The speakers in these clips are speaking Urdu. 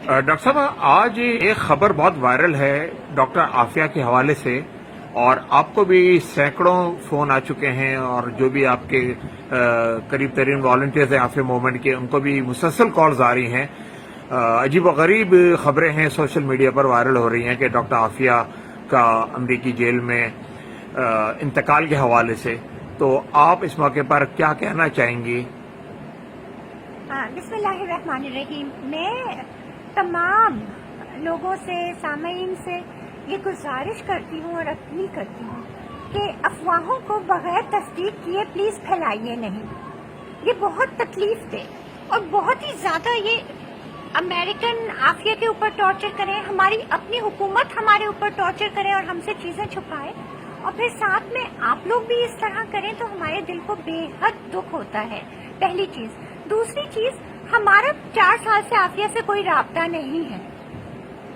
ڈاکٹر صاحب آج ایک خبر بہت وائرل ہے ڈاکٹر عافیہ کے حوالے سے، اور آپ کو بھی سینکڑوں فون آ چکے ہیں، اور جو بھی آپ کے قریب ترین والنٹیئرز ہیں عافیہ موومنٹ کے، ان کو بھی مسلسل کالز آ رہی ہیں۔ عجیب و غریب خبریں ہیں سوشل میڈیا پر وائرل ہو رہی ہیں کہ ڈاکٹر عافیہ کا امریکی جیل میں انتقال کے حوالے سے، تو آپ اس موقع پر کیا کہنا چاہیں گی؟ بسم اللہ الرحمن الرحیم۔ میں تمام لوگوں سے، سامعین سے یہ گزارش کرتی ہوں اور اپیل کرتی ہوں کہ افواہوں کو بغیر تصدیق کیے پلیز پھیلائیے نہیں۔ یہ بہت تکلیف دہ اور بہت ہی زیادہ یہ امریکن عافیہ کے اوپر ٹارچر کریں، ہماری اپنی حکومت ہمارے اوپر ٹارچر کرے اور ہم سے چیزیں چھپائے، اور پھر ساتھ میں آپ لوگ بھی اس طرح کریں تو ہمارے دل کو بے حد دکھ ہوتا ہے، پہلی چیز۔ دوسری چیز، ہمارا 4 سال سے عافیہ سے کوئی رابطہ نہیں ہے،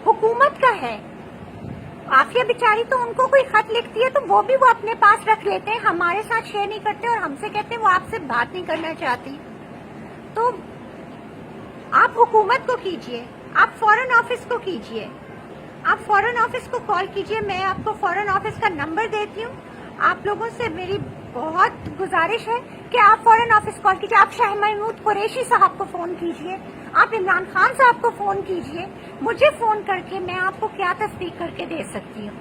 حکومت کا ہے۔ عافیہ بیچاری تو ان کو کوئی خط لکھتی ہے تو وہ بھی وہ اپنے پاس رکھ لیتے ہیں، ہمارے ساتھ شیئر نہیں کرتے اور ہم سے کہتے ہیں وہ آپ سے بات نہیں کرنا چاہتی۔ تو آپ حکومت کو کیجئے، آپ فورن آفس کو کیجئے، آپ فورن آفس کو کال کیجئے۔ میں آپ کو فورن آفس کا نمبر دیتی ہوں۔ آپ لوگوں سے میری بہت گزارش ہے کہ آپ فورن آفس کال کیجئے، آپ شاہ محمود قریشی صاحب کو فون کیجئے، آپ عمران خان صاحب کو فون کیجئے، مجھے فون کر کے میں آپ کو کیا تصدیق کر کے دے سکتی ہوں۔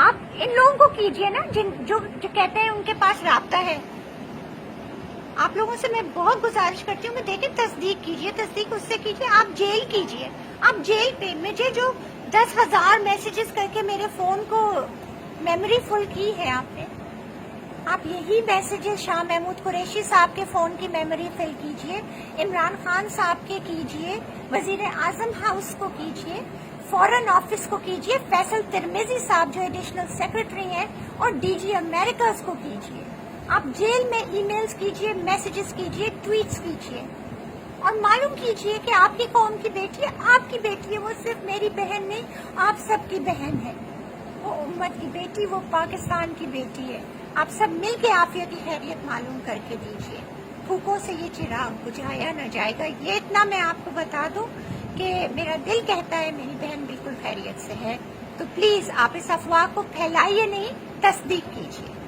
آپ ان لوگوں کو کیجئے نا جو کہتے ہیں ان کے پاس رابطہ ہے۔ آپ لوگوں سے میں بہت گزارش کرتی ہوں کہ دیکھیں تصدیق کیجئے، تصدیق اس سے کیجئے، آپ جیل کیجئے۔ آپ جیل پہ مجھے جو 10,000 میسیجز کر کے میرے فون کو میموری فل کی ہے آپ نے، آپ یہی میسیجز شاہ محمود قریشی صاحب کے فون کی میموری فل کیجئے، عمران خان صاحب کے کیجئے، وزیر اعظم ہاؤس کو کیجئے، فورن آفس کو کیجئے، فیصل ترمیزی صاحب جو ایڈیشنل سیکرٹری ہیں، اور ڈی جی امریکاز کو کیجئے۔ آپ جیل میں ای میلز کیجئے، میسیجز کیجئے، ٹویٹس کیجئے، اور معلوم کیجئے کہ آپ کی قوم کی بیٹی ہے، آپ کی بیٹی ہے، وہ صرف میری بہن نہیں، آپ سب کی بہن ہے، وہ امت کی بیٹی، وہ پاکستان کی بیٹی ہے۔ آپ سب مل کے عافیہ کی خیریت معلوم کر کے دیجئے۔ پھوکوں سے یہ چراغ بجھایا نہ جائے گا، یہ اتنا میں آپ کو بتا دوں کہ میرا دل کہتا ہے میری بہن بالکل خیریت سے ہے۔ تو پلیز آپ اس افواہ کو پھیلائیے نہیں، تصدیق کیجئے۔